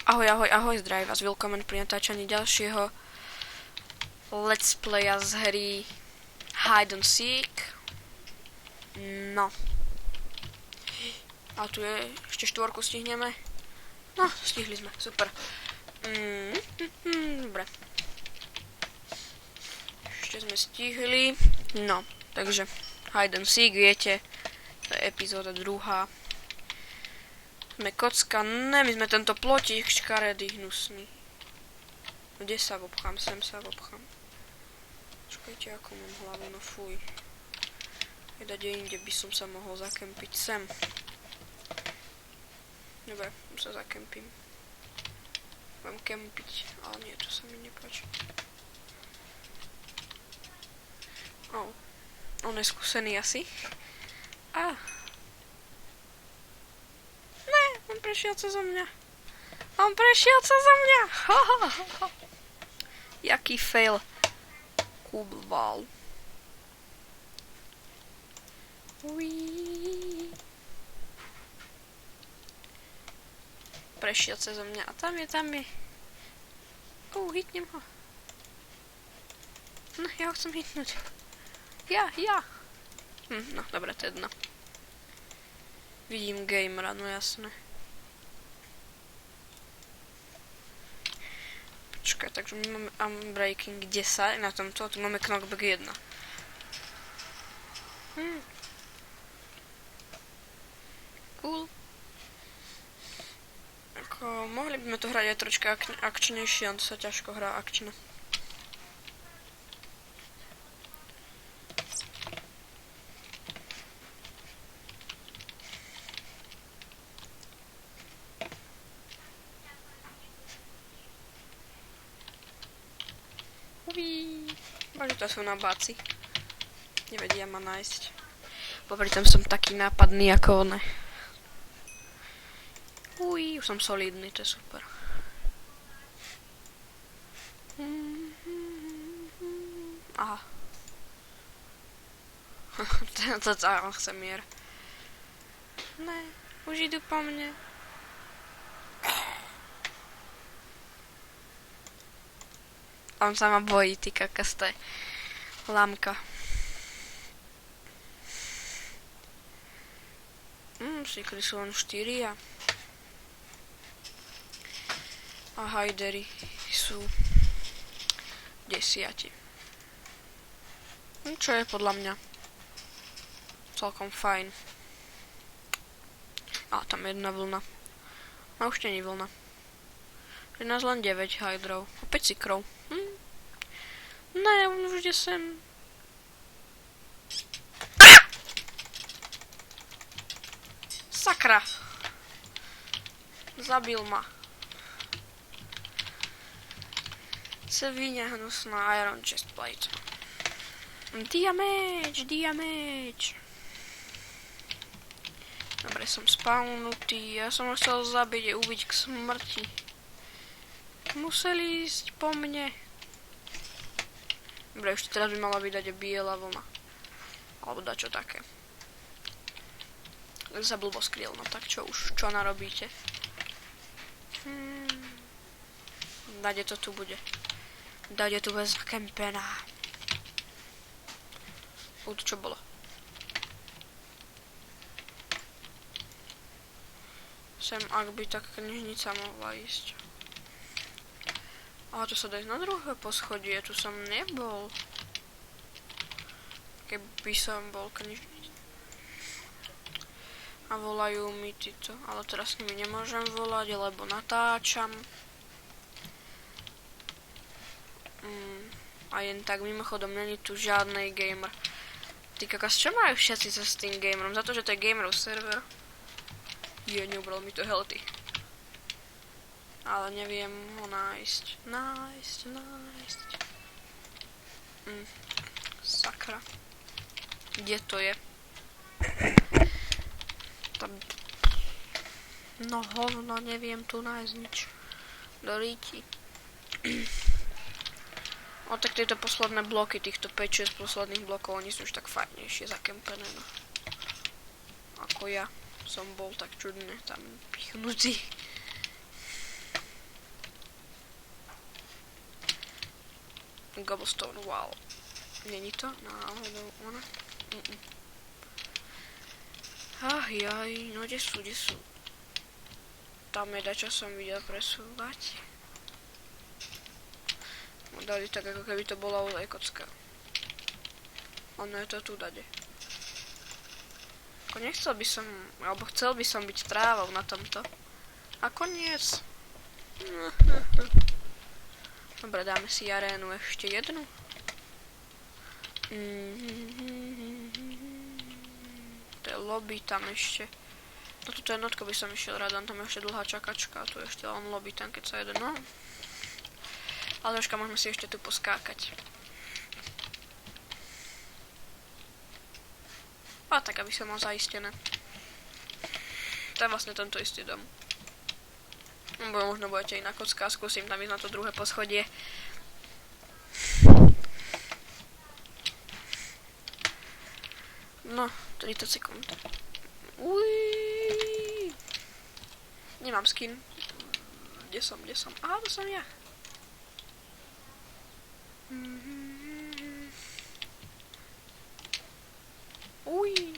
Ahoj, ahoj, ahoj, zdraví vás Willkommen pri natáčaní ďalšieho let's playa z hry Hide and Seek. No. A tu je, ešte štvorku stihneme. No, stihli sme, super. Dobre. Ešte sme stihli. No, takže Hide and Seek, viete, to je epizóda 2. Sme kocka, ne, my sme tento plotík škaredý, hnusný. Kde sa vopchám? Sem sa vopchám. Čakajte, ako mám hlavu, no fuj. Kde inde by som sa mohol zakempiť, sem. Dobre, sa zakempím. Mám kempiť, ale nie, to sa mi nepáči. On je skúsený asi. On prešiel cezo mňa. Jaký fail. Kubval. Prešiel cezo mňa. A tam je. Hitnem ho. No, ja ho chcem hitnúť. Ja. No, dobre, to je jedno. Vidím gamera, no jasné. Počkaj, takže my máme Unbreaking 10 na tomto, a tu máme Knockback 1. Cool. Ako, mohli by sme to hrať aj troška akčnejšie, on sa ťažko hrá akčne. Bože, to sú nabáci. Nevedia ma nájsť. Popri tom som taký nápadný ako one. Už som solidný, to je super. Aha. to chce mier. Ne, už idú po mne. On sa ma bojí, ty kakasté. Lámka. Šikli sú len 4 a hajdery sú 10. Čo je podľa mňa celkom fajn. A tam jedna vlna. A už nie je vlna. Je nás len 9 hydrov. A 5 sikrov. Ne, on už ide sem. Sakra. Zabil ma. Svinia hnusná Iron Chestplate. Damage. Dobre, som spawnutý. Ja som ho chcel zabiť a ubiť k smrti. Museli ísť po mne. Dobre, ešte teraz by mala vydať biela vlna. Alebo dačo také. Za blbo skryl, no tak čo už, čo narobíte? Dade to tu bude. Dade tu bude zakempená. Čo bolo? Sem, ak by tak knižnica mohla ísť. A tu sa dá ísť na druhé poschodie, tu som nebol. Keby som bol knižnica. A volajú mi títo, ale teraz s nimi nemôžem volať, lebo natáčam. A jen tak mimochodom, není tu žiadnej gamer. Ty kakas, čo majú všetci sa s tým gamerom? Za to, že to je gamerov server. Neubral mi to healthy. Ale neviem ho nájsť. Sakra. Kde to je? No hovno, neviem tu nájsť nič. Do ríti. O, tak tieto posledné bloky, týchto 5-6 posledných blokov, oni sú už tak fajnejšie zakempené, no. Ako ja som bol tak čudne tam pichnutý. Cobblestone wall. Není to? Náhodou ona? Ach jaj, no kde sú? Tam je dačo som videl presúvať. Dali tak, ako keby to bola ozaj kocka. Ono je to tu dade. Ako nechcel by som, alebo chcel by som byť trávou na tomto. A koniec. Dobre, dáme si arénu ešte jednu. To je lobby tam ešte. No toto jednotko by som išiel rád, tam je ešte dlhá čakačka. Tu je ešte len lobby tam, keď sa jede, no. Ale troška môžeme si ešte tu poskákať. A tak, aby som mal zaistené. To je vlastne tento istý dom. Možno budete iná kocka, skúsim tam ísť na to druhé poschodie. No, 30 sekúnd. Uiii. Nemám skin. Kde som? Aha, to som ja. Uj,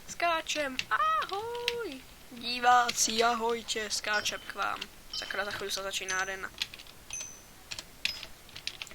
skáčem, ahoj, diváci, ahojte, skáčem k vám. Sakra, za chvíľu sa začína arena.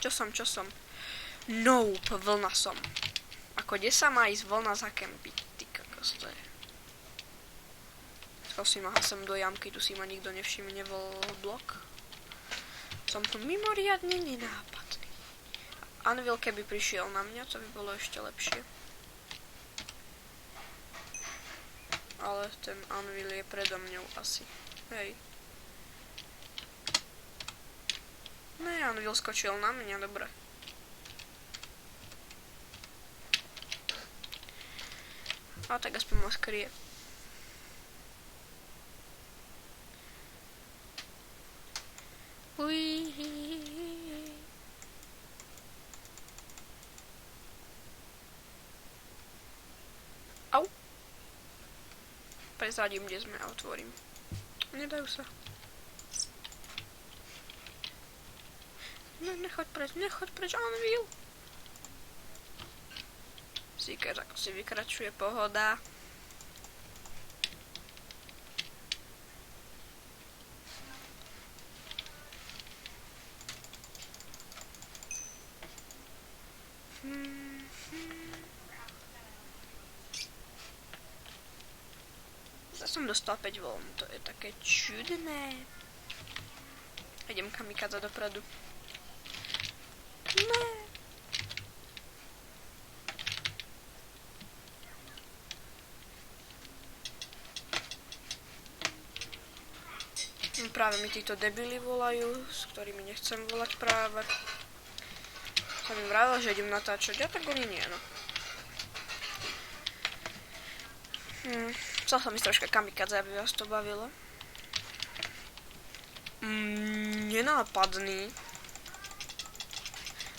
Čo som? Nope, vlna som. Ako kde sa má ísť vlna zakempiť, ty kokos, to je. Skosím, aha, sem do jamky, tu si ma nikto nevšimne blok. Som tu mimoriadne nenápadný. Anvil keby prišiel na mňa, to by bolo ešte lepšie. Ale ten Anvil je predo mňou asi. Hej. Ne, Anvil skočil na mňa, dobre. A tak aspoň ma skrie. Au. Prezradím, kde sme a otvorím. Nedajú sa. Nechoď preč, Anvil. Seeker, ako si vykračuje, pohoda. Som dostal 5 voľn, to je také čudné. Idem kamikadza dopredu. Ne. Práve mi títo debili volajú, s ktorými nechcem volať práve. Som im vravil, že idem natáčať, ja tak oni nie, no. Chcel som ísť troška kamikadze, aby vás to bavilo. Nenápadný.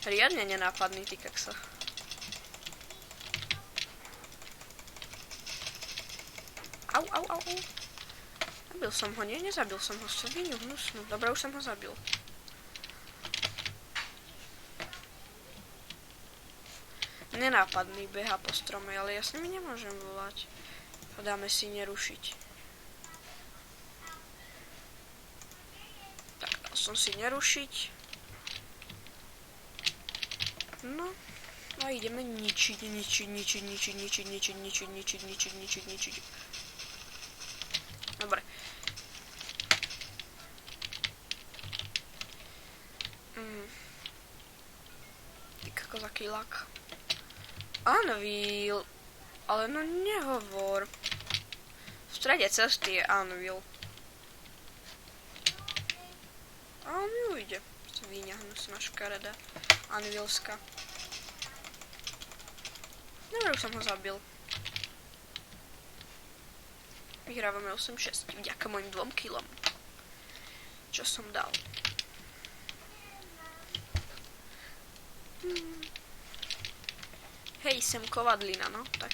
Riadne nenápadný, ty kaksa. Au. Zabil som ho, nie? Nezabil som ho, svinu hnusnú. Dobre, už som ho zabil. Nenápadný beha po strome, ale ja s nimi nemôžem volať. Dáme si nerušiť. Tak, dal som si nerušiť. No, a ideme ničiť. Dobre. Ty kakos, aký lak. Anvil. Ale no nehovor. V strede cesty je Anvil. A on ju ide. Svíňa hnusná škareda. Anvilska. Dobre, už som ho zabil. Vyhrávame 8-6. Vďaka mojim 2 kilom. Čo som dal. Hej, sem kovadlina, no, tak.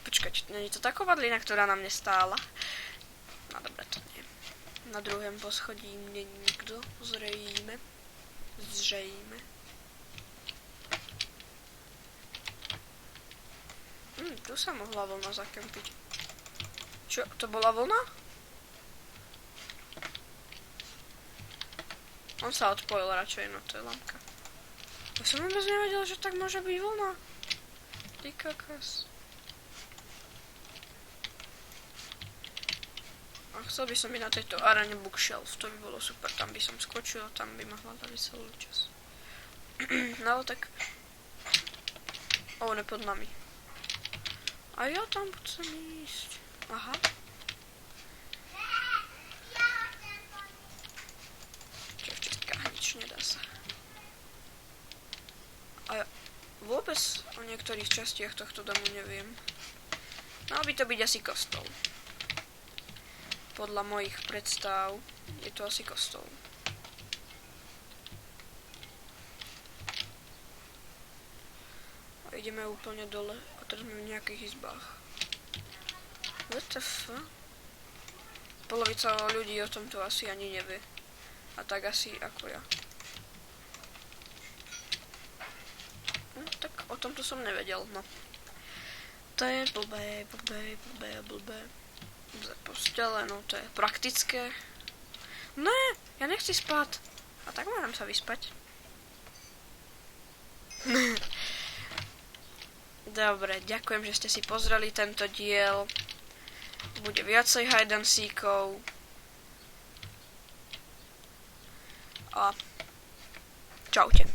Počkať, nie je to tá kovadlina, ktorá na mne stála. No dobre, to nie. Na druhém poschodí nie nikto, zrejme. Tu sa mohla vlna zakempiť. Čo, to bola vlna? On sa odpojil radšej, no to je lampka. Ja som vôbec nevedel, že tak môže byť vlna. Ty kakas. A chcel by som byť na tejto arene bookshelf, to by bolo super, tam by som skočil, tam by ma hľadali celý čas. No ale tak... O, on je pod nami. A ja tam chcem ísť. Aha. Čo ešte skáhnič, nedá sa. A ja vôbec o niektorých častiach tohto domu neviem. Mal by to byť asi kostol. Podľa mojich predstav je to asi kostol. A ideme úplne dole a teraz sme v nejakých izbách. WTF? Polovica ľudí o tomto asi ani nevie. A tak asi ako ja. No, tak o tomto som nevedel, no. To je blbé. Postele, no to je praktické. Ne, ja nechci spať. A tak môžem sa vyspať. Dobre, ďakujem, že ste si pozreli tento diel. Bude viacej hide and seekov. A čaute.